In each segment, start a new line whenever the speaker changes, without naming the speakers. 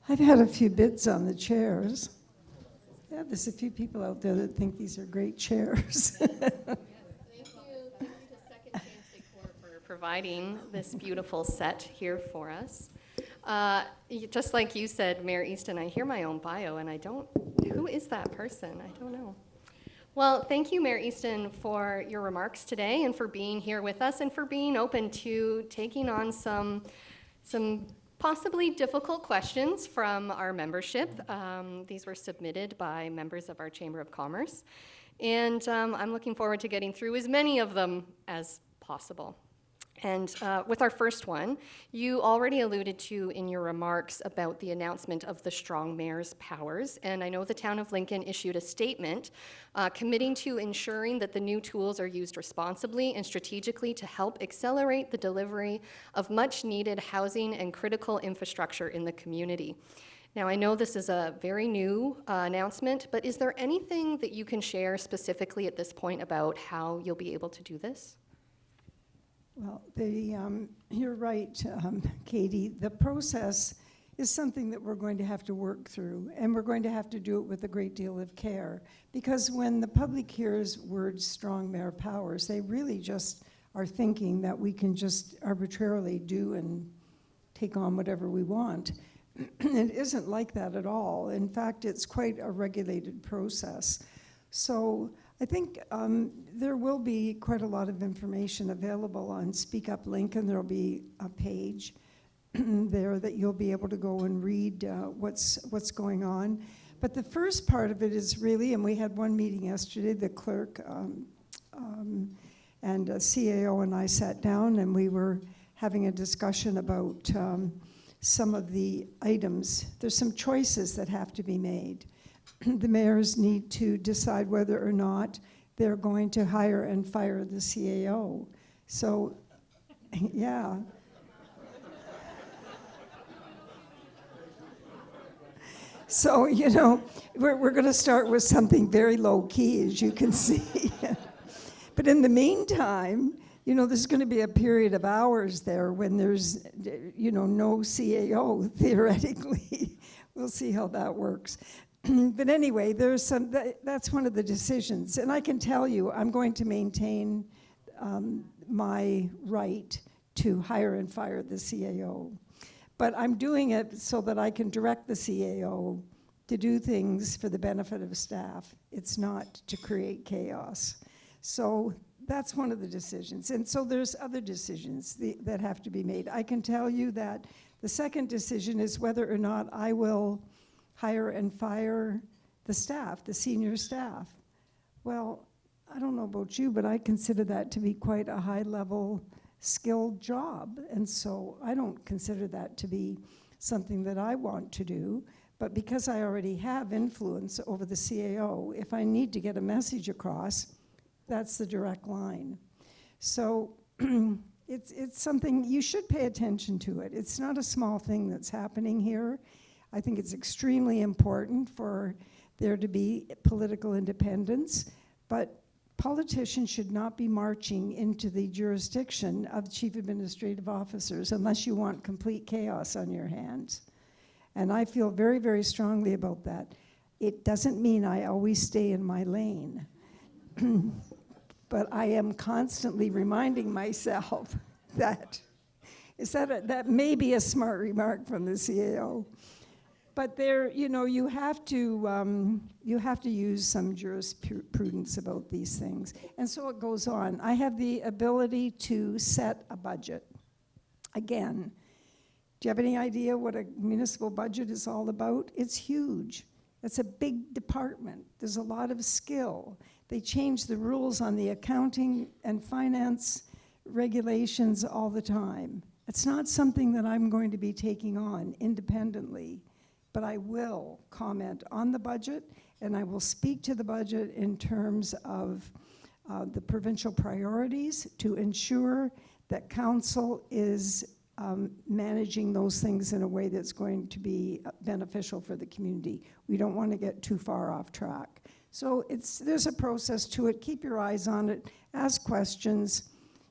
I've had a few bids on the chairs. Yeah, there's a few people out there that think these are great chairs.
Thank you. Thank you to Second Chance Decor for providing this beautiful set here for us. Just like you said, Mayor Easton, I hear my own bio, and who is that person? I don't know. Well, thank you, Mayor Easton, for your remarks today and for being here with us and for being open to taking on some possibly difficult questions from our membership. These were submitted by members of our Chamber of Commerce, and I'm looking forward to getting through as many of them as possible. And with our first one, you already alluded to in your remarks about the announcement of the Strong Mayor's powers, and I know the Town of Lincoln issued a statement committing to ensuring that the new tools are used responsibly and strategically to help accelerate the delivery of much-needed housing and critical infrastructure in the community. Now, I know this is a very new announcement, but is there anything that you can share specifically at this point about how you'll be able to do this?
Well, you're right, Katy. The process is something that we're going to have to work through, and we're going to have to do it with a great deal of care, because when the public hears words strong mayor powers, they really just are thinking that we can just arbitrarily do and take on whatever we want. It isn't like that at all. In fact, it's quite a regulated process. So I think there will be quite a lot of information available on Speak Up Lincoln. There will be a page there that you'll be able to go and read what's going on. But the first part of it is really, and we had one meeting yesterday, the clerk and CAO and I sat down and we were having a discussion about some of the items. There's some choices that have to be made. The mayors need to decide whether or not they're going to hire and fire the CAO. So, yeah. So, we're going to start with something very low key, as you can see. But in the meantime, there's going to be a period of hours there when there's, no CAO, theoretically. We'll see how that works. But anyway, that's one of the decisions. And I can tell you, I'm going to maintain my right to hire and fire the CAO. But I'm doing it so that I can direct the CAO to do things for the benefit of staff. It's not to create chaos. So that's one of the decisions. And so there's other decisions that have to be made. I can tell you that the second decision is whether or not I will hire and fire the staff, the senior staff. Well, I don't know about you, but I consider that to be quite a high-level, skilled job. And so I don't consider that to be something that I want to do. But because I already have influence over the CAO, if I need to get a message across, that's the direct line. So it's something you should pay attention to it. It's not a small thing that's happening here. I think it's extremely important for there to be political independence, but politicians should not be marching into the jurisdiction of chief administrative officers unless you want complete chaos on your hands. And I feel very, very strongly about that. It doesn't mean I always stay in my lane, but I am constantly reminding myself that that may be a smart remark from the CAO. But there, you have to use some jurisprudence about these things. And so it goes on. I have the ability to set a budget. Again, do you have any idea what a municipal budget is all about? It's huge. It's a big department. There's a lot of skill. They change the rules on the accounting and finance regulations all the time. It's not something that I'm going to be taking on independently. But I will comment on the budget, and I will speak to the budget in terms of the provincial priorities to ensure that council is managing those things in a way that's going to be beneficial for the community. We don't want to get too far off track. So there's a process to it. Keep your eyes on it. Ask questions.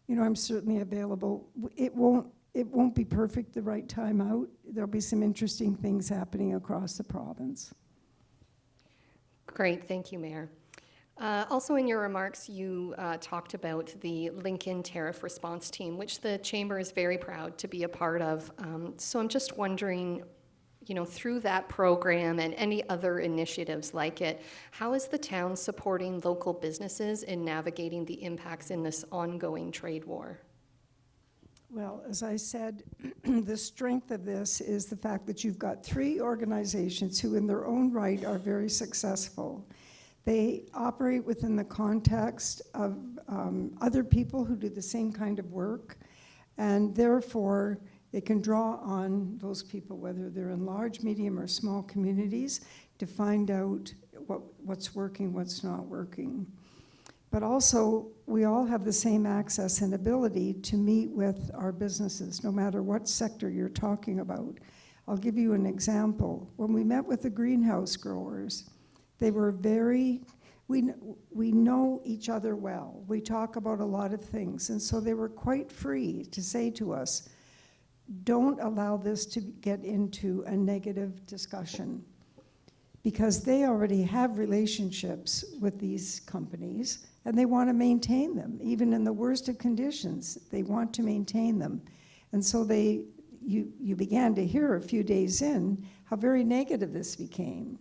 I'm certainly available. It won't it won't be perfect the right time out. There'll be some interesting things happening across the province.
Great, thank you, Mayor. Also in your remarks, you talked about the Lincoln Tariff Response Team, which the Chamber is very proud to be a part of. So I'm just wondering, through that program and any other initiatives like it, how is the town supporting local businesses in navigating the impacts in this ongoing trade war?
Well, as I said, the strength of this is the fact that you've got 3 organizations who in their own right are very successful. They operate within the context of other people who do the same kind of work, and therefore they can draw on those people, whether they're in large, medium, or small communities, to find out what's working, what's not working. But also, we all have the same access and ability to meet with our businesses, no matter what sector you're talking about. I'll give you an example. When we met with the greenhouse growers, they were we know each other well. We talk about a lot of things, and so they were quite free to say to us, don't allow this to get into a negative discussion, because they already have relationships with these companies, and they want to maintain them. Even in the worst of conditions, they want to maintain them. And so you began to hear a few days in how very negative this became.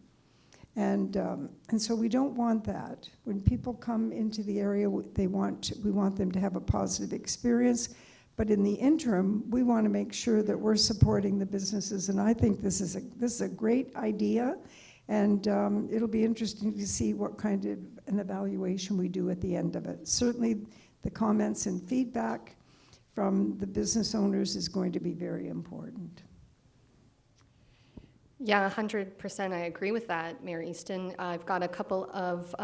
And so we don't want that. When people come into the area, we want them to have a positive experience. But in the interim, we want to make sure that we're supporting the businesses. And I think this is a great idea. And it'll be interesting to see what kind of an evaluation we do at the end of it. Certainly, the comments and feedback from the business owners is going to be very important.
Yeah, 100% I agree with that, Mayor Easton. I've got a couple of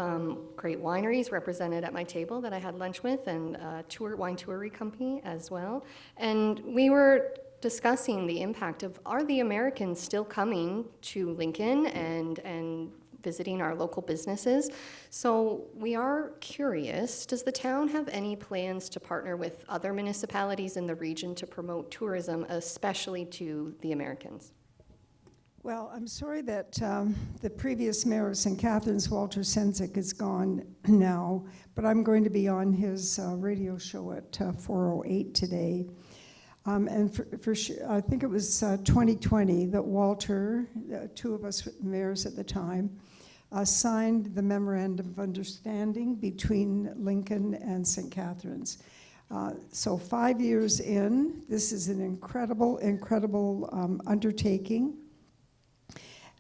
great wineries represented at my table that I had lunch with, and a wine touring company as well. And we were discussing the impact of, are the Americans still coming to Lincoln and visiting our local businesses? So we are curious, does the town have any plans to partner with other municipalities in the region to promote tourism, especially to the Americans?
Well, I'm sorry that the previous mayor of St. Catharines, Walter Senzik, is gone now, but I'm going to be on his radio show at 4:08 today. And for sure, I think it was 2020 that Walter, 2 of us mayors at the time, signed the Memorandum of Understanding between Lincoln and St. Catharines. So 5 years in, this is an incredible undertaking.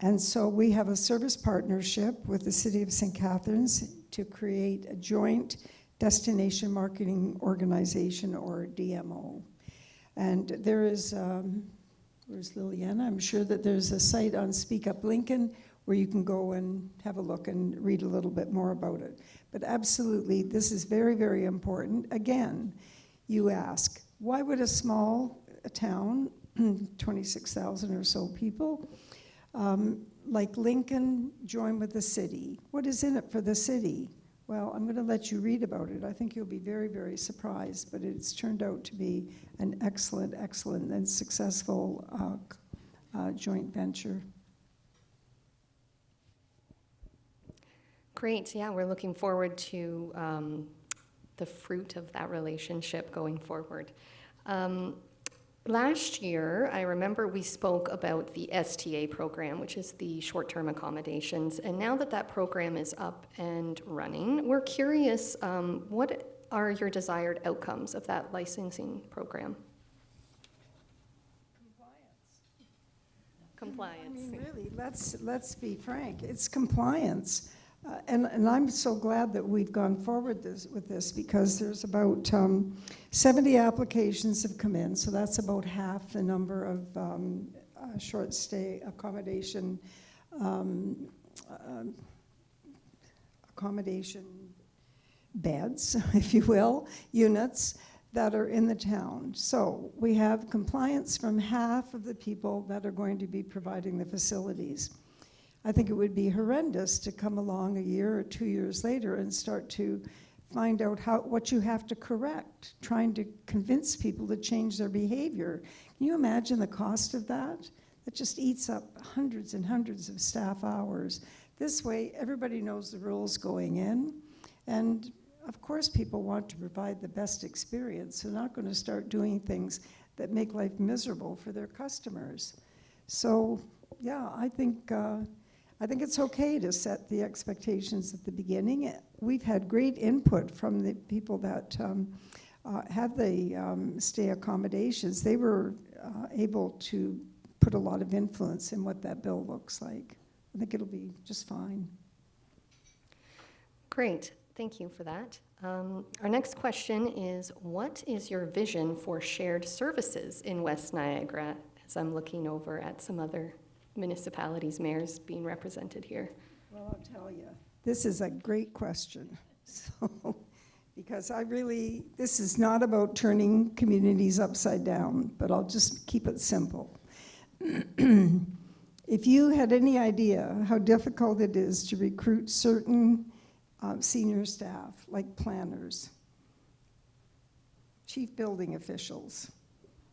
And so we have a service partnership with the City of St. Catharines to create a joint destination marketing organization, or DMO. And there is, where's Liliana? I'm sure that there's a site on Speak Up Lincoln where you can go and have a look and read a little bit more about it. But absolutely, this is very, very important. Again, you ask, why would a small town, 26,000 or so people, like Lincoln, join with the city? What is in it for the city? Well, I'm going to let you read about it. I think you'll be very, very surprised, but it's turned out to be an excellent and successful joint venture.
Great, yeah, we're looking forward to the fruit of that relationship going forward. Last year, I remember we spoke about the STA program, which is the short-term accommodations, and now that that program is up and running, we're curious, what are your desired outcomes of that licensing program? Compliance.
I mean, really, let's be frank. It's compliance. And I'm so glad that we've gone forward with this, because there's about 70 applications have come in, so that's about half the number of short stay accommodation beds, if you will, units that are in the town. So we have compliance from half of the people that are going to be providing the facilities. I think it would be horrendous to come along a year or 2 years later and start to find out what you have to correct, trying to convince people to change their behavior. Can you imagine the cost of that? It just eats up hundreds and hundreds of staff hours. This way, everybody knows the rules going in, and of course, people want to provide the best experience. They're not going to start doing things that make life miserable for their customers. So, yeah, I think it's okay to set the expectations at the beginning. We've had great input from the people that have the stay accommodations. They were able to put a lot of influence in what that bill looks like. I think it'll be just fine.
Great, thank you for that. Our next question is, what is your vision for shared services in West Niagara? As I'm looking over at some other municipalities, mayors being represented here.
Well, I'll tell you, this is a great question. So, because this is not about turning communities upside down, but I'll just keep it simple. If you had any idea how difficult it is to recruit certain senior staff, like planners, chief building officials,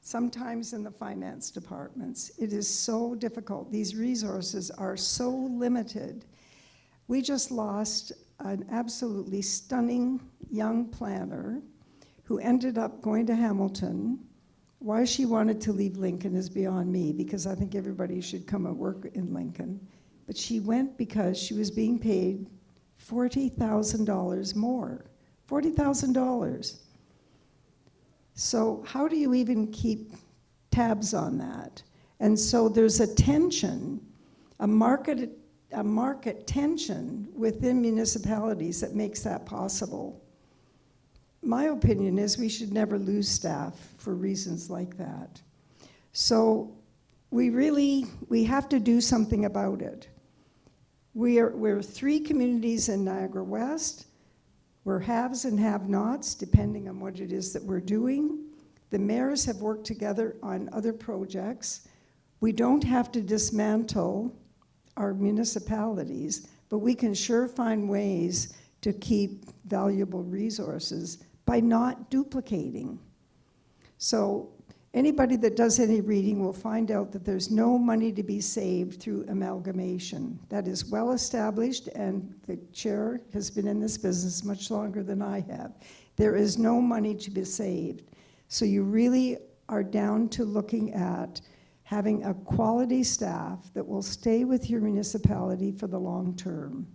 sometimes in the finance departments, it is so difficult. These resources are so limited. We just lost an absolutely stunning young planner who ended up going to Hamilton. Why she wanted to leave Lincoln is beyond me, because I think everybody should come and work in Lincoln. But she went because she was being paid $40,000 more. $40,000. So how do you even keep tabs on that? And so there's a tension, a market tension within municipalities that makes that possible. My opinion is we should never lose staff for reasons like that. So we have to do something about it. We're 3 communities in Niagara West. We're haves and have-nots, depending on what it is that we're doing. The mayors have worked together on other projects. We don't have to dismantle our municipalities, but we can sure find ways to keep valuable resources by not duplicating. So anybody that does any reading will find out that there's no money to be saved through amalgamation. That is well established, and the chair has been in this business much longer than I have. There is no money to be saved. So you really are down to looking at having a quality staff that will stay with your municipality for the long term.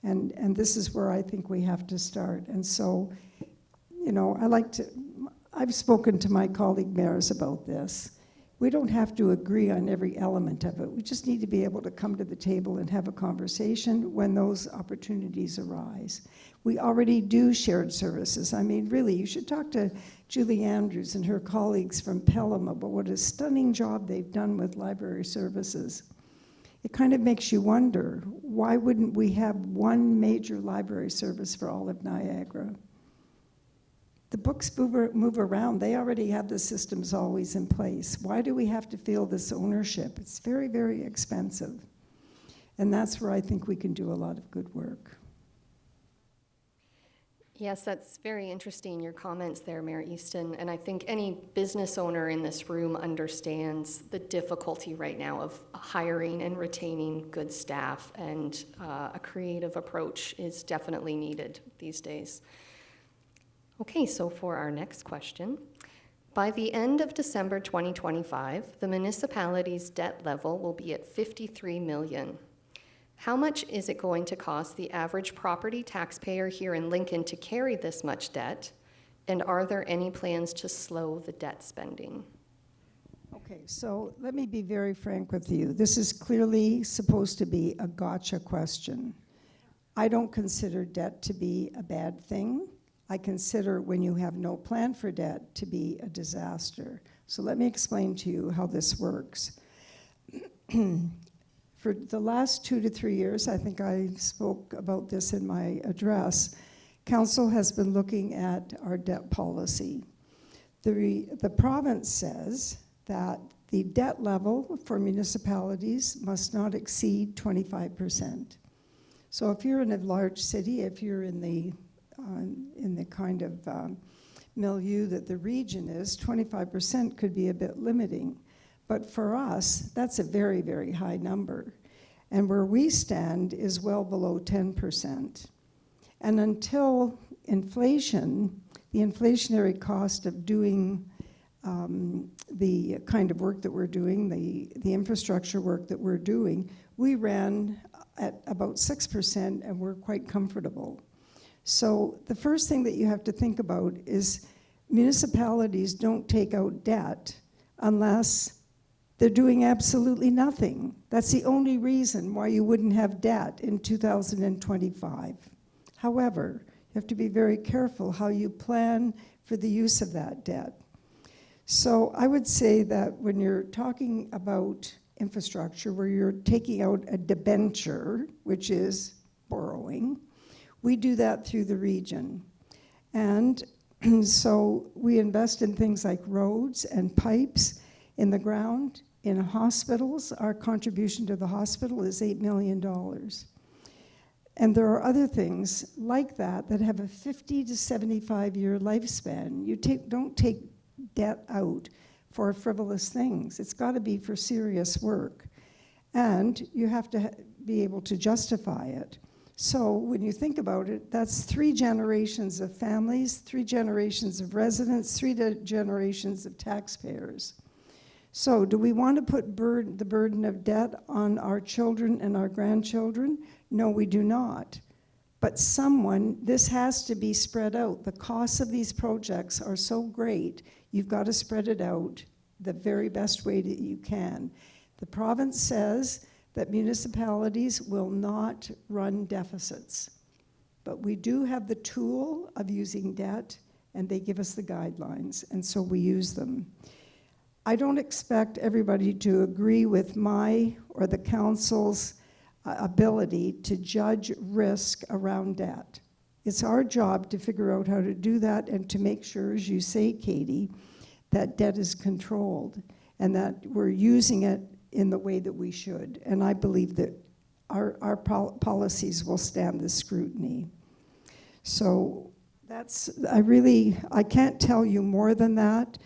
And this is where I think we have to start. And so, you know, I've spoken to my colleague mayors about this. We don't have to agree on every element of it. We just need to be able to come to the table and have a conversation when those opportunities arise. We already do shared services. I mean, really, you should talk to Julie Andrews and her colleagues from Pelham about what a stunning job they've done with library services. It kind of makes you wonder, why wouldn't we have one major library service for all of Niagara? The books move around. They already have the systems always in place. Why do we have to feel this ownership? It's very, very expensive. And that's where I think we can do a lot of good work.
Yes, that's very interesting, your comments there, Mayor Easton. And I think any business owner in this room understands the difficulty right now of hiring and retaining good staff, and a creative approach is definitely needed these days. Okay, so for our next question, by the end of December 2025, the municipality's debt level will be at $53 million. How much is it going to cost the average property taxpayer here in Lincoln to carry this much debt? And are there any plans to slow the debt spending?
Okay, so let me be very frank with you. This is clearly supposed to be a gotcha question. I don't consider debt to be a bad thing. I consider when you have no plan for debt to be a disaster. So let me explain to you how this works. For the last 2 to 3 years, I think I spoke about this in my address, Council has been looking at our debt policy. The province says that the debt level for municipalities must not exceed 25%. So if you're in a large city, if you're in the in the kind of milieu that the region is, 25% could be a bit limiting. But for us, that's a very, very high number. And where we stand is well below 10%. And until inflation, the inflationary cost of doing the kind of work that we're doing, the infrastructure work that we're doing, we ran at about 6% and we're quite comfortable. So the first thing that you have to think about is municipalities don't take out debt unless they're doing absolutely nothing. That's the only reason why you wouldn't have debt in 2025. However, you have to be very careful how you plan for the use of that debt. So I would say that when you're talking about infrastructure, where you're taking out a debenture, which is borrowing, we do that through the region. And so we invest in things like roads and pipes in the ground. In hospitals, our contribution to the hospital is $8 million. And there are other things like that that have a 50 to 75 year lifespan. You don't take debt out for frivolous things. It's got to be for serious work. And you have to be able to justify it. So when you think about it, that's 3 generations of families, 3 generations of residents, 3 generations of taxpayers. So do we want to put the burden of debt on our children and our grandchildren? No, we do not. But this has to be spread out. The costs of these projects are so great, you've got to spread it out the very best way that you can. The province says that municipalities will not run deficits. But we do have the tool of using debt, and they give us the guidelines, and so we use them. I don't expect everybody to agree with my or the council's ability to judge risk around debt. It's our job to figure out how to do that and to make sure, as you say, Katy, that debt is controlled and that we're using it in the way that we should. And I believe that our policies will stand the scrutiny. So I can't tell you more than that.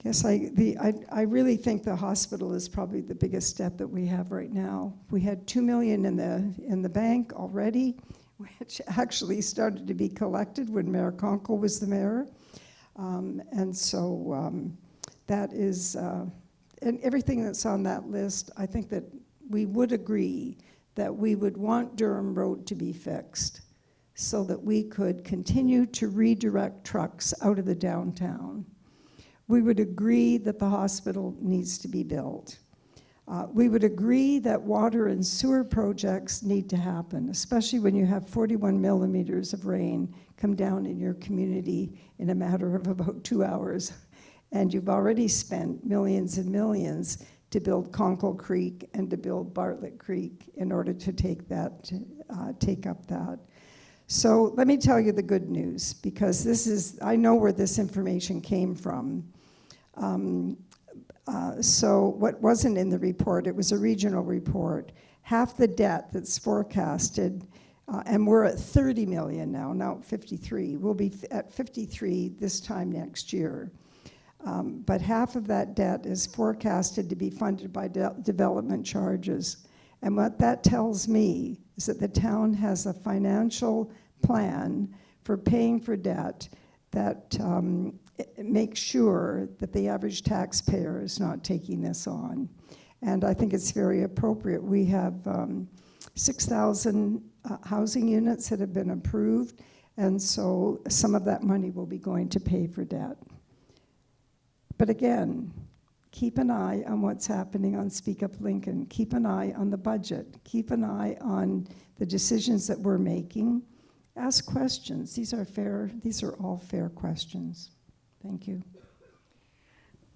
Yes, I really think the hospital is probably the biggest debt that we have right now. We had $2 million in the bank already, which actually started to be collected when Mayor Conkle was the mayor. And so that is, and everything that's on that list, I think that we would agree that we would want Durham Road to be fixed so that we could continue to redirect trucks out of the downtown. We would agree that the hospital needs to be built. We would agree that water and sewer projects need to happen, especially when you have 41 millimeters of rain come down in your community in a matter of about 2 hours. And you've already spent millions and millions to build Conkle Creek and to build Bartlett Creek in order to take up that. So let me tell you the good news, because I know where this information came from. So what wasn't in the report, it was a regional report. Half the debt that's forecasted, and we're at 30 million now at 53. We'll be at 53 this time next year. But half of that debt is forecasted to be funded by development charges. And what that tells me is that the town has a financial plan for paying for debt that makes sure that the average taxpayer is not taking this on. And I think it's very appropriate. We have 6,000 housing units that have been approved, and so some of that money will be going to pay for debt. But again, keep an eye on what's happening on Speak Up Lincoln. Keep an eye on the budget. Keep an eye on the decisions that we're making. Ask questions. These are all fair questions. Thank you.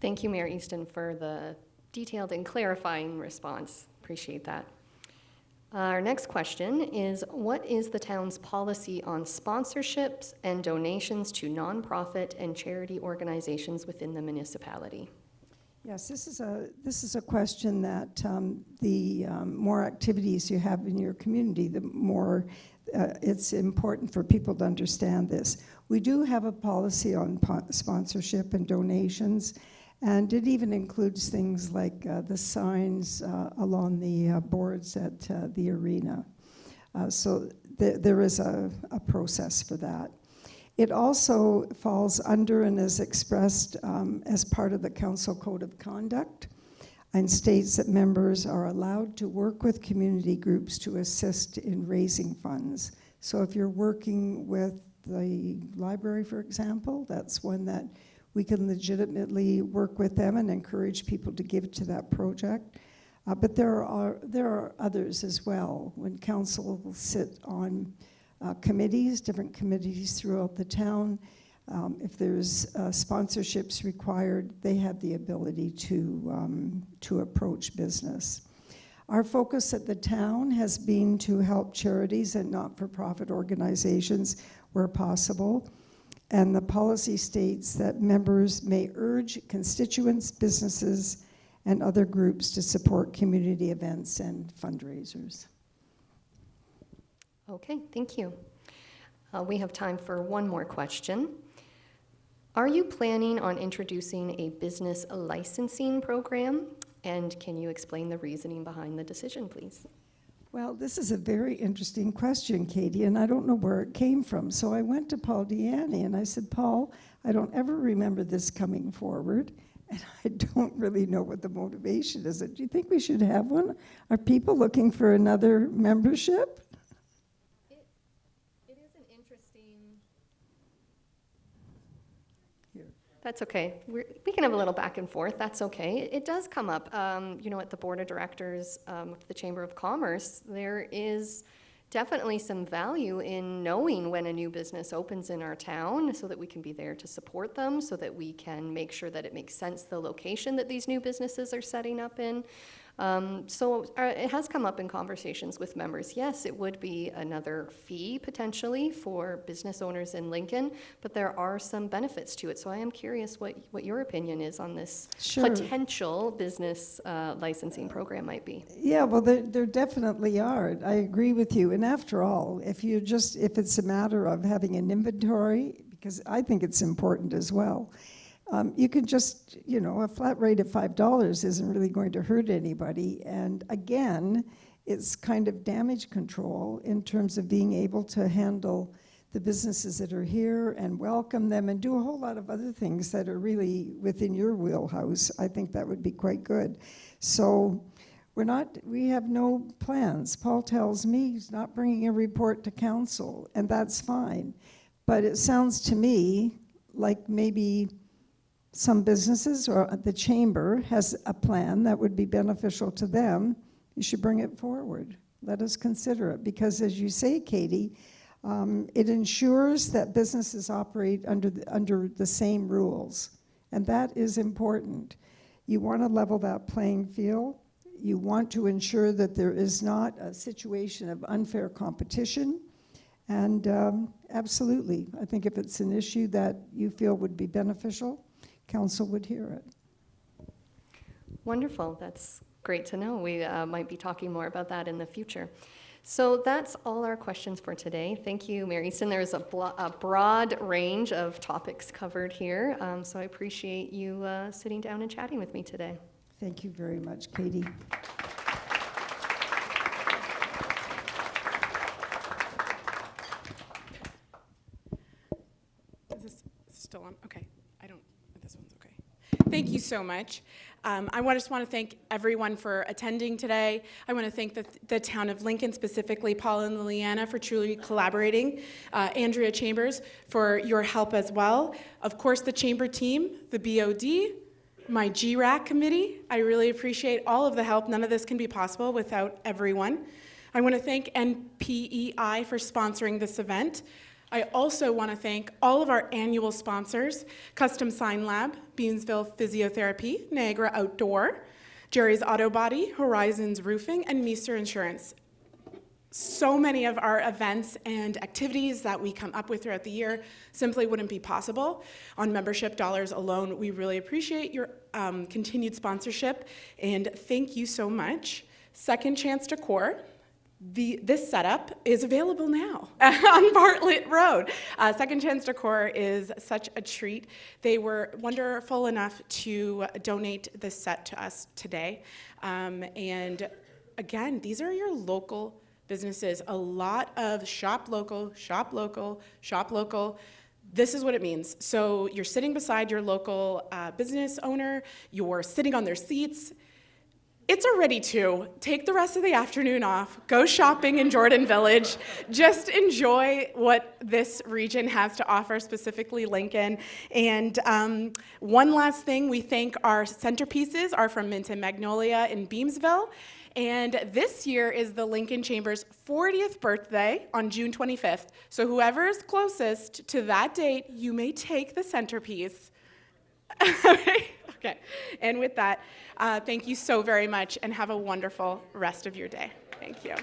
Thank you, Mayor Easton, for the detailed and clarifying response. Appreciate that. Our next question is, what is the town's policy on sponsorships and donations to nonprofit and charity organizations within the municipality?
Yes, this is a question that the more activities you have in your community, the more it's important for people to understand this. We do have a policy on sponsorship and donations, and it even includes things like the signs along the boards at the arena. So there is a process for that. It also falls under and is expressed as part of the Council Code of Conduct and states that members are allowed to work with community groups to assist in raising funds. So if you're working with the library, for example, that's one that we can legitimately work with them and encourage people to give to that project. But there are others as well. When council will sit on committees, different committees throughout the town. If there's sponsorships required, they have the ability to approach business. Our focus at the town has been to help charities and not-for-profit organizations where possible. And the policy states that members may urge constituents, businesses, and other groups to support community events and fundraisers.
Okay, thank you. We have time for one more question. Are you planning on introducing a business licensing program? And can you explain the reasoning behind the decision, please?
Well, this is a very interesting question, Katy, and I don't know where it came from. So I went to Paul Deanne and I said, Paul, I don't ever remember this coming forward, and I don't really know what the motivation is. Do you think we should have one? Are people looking for another membership?
It is an interesting... That's okay. We can have a little back and forth. That's okay. It does come up. At the board of directors of the Chamber of Commerce, there is definitely some value in knowing when a new business opens in our town so that we can be there to support them, so that we can make sure that it makes sense, the location that these new businesses are setting up in. It has come up in conversations with members. Yes, it would be another fee potentially for business owners in Lincoln, but there are some benefits to it. So I am curious what your opinion is on this potential business licensing program might be.
Yeah, well, there definitely are. I agree with you. And after all, if it's a matter of having an inventory, because I think it's important as well, you can just, a flat rate of $5 isn't really going to hurt anybody. And again, it's kind of damage control in terms of being able to handle the businesses that are here and welcome them and do a whole lot of other things that are really within your wheelhouse. I think that would be quite good. So we have no plans. Paul tells me he's not bringing a report to council, and that's fine. But it sounds to me like maybe some businesses or the chamber has a plan that would be beneficial to them. You should bring it forward. Let us consider it, because as you say, Katy, it ensures that businesses operate under the same rules, and that is important. You want to level that playing field. You want to ensure that there is not a situation of unfair competition, and absolutely, I think if it's an issue that you feel would be beneficial, council would hear it.
Wonderful. That's great to know. We might be talking more about that in the future. So that's all our questions for today. Thank you, Mayor Easton. There's a broad range of topics covered here, so I appreciate you sitting down and chatting with me today.
Thank you very much, Katy.
Is this still on? Okay. This one's okay. Thank you so much. I just want to thank everyone for attending today. I want to thank the town of Lincoln, specifically Paul and Liliana, for truly collaborating. Andrea Chambers for your help as well. Of course, the chamber team, the BOD, my GRAC committee. I really appreciate all of the help. None of this can be possible without everyone. I want to thank NPEI for sponsoring this event. I also want to thank all of our annual sponsors, Custom Sign Lab, Beansville Physiotherapy, Niagara Outdoor, Jerry's Auto Body, Horizons Roofing, and Meester Insurance. so many of our events and activities that we come up with throughout the year simply wouldn't be possible on membership dollars alone. We really appreciate your continued sponsorship, and thank you so much. Second Chance Decor. This setup is available now on Bartlett Road. Second Chance Decor is such a treat. They were wonderful enough to donate this set to us today. And again, these are your local businesses. A lot of shop local, shop local, shop local. This is what it means. So you're sitting beside your local business owner, you're sitting on their seats. It's already 2. Take the rest of the afternoon off. Go shopping in Jordan Village. Just enjoy what this region has to offer, specifically Lincoln. And one last thing, we think our centerpieces are from Mint and Magnolia in Beamsville. And this year is the Lincoln Chamber's 40th birthday on June 25th. So whoever is closest to that date, you may take the centerpiece. Okay, and with that, thank you so very much, and have a wonderful rest of your day. Thank you.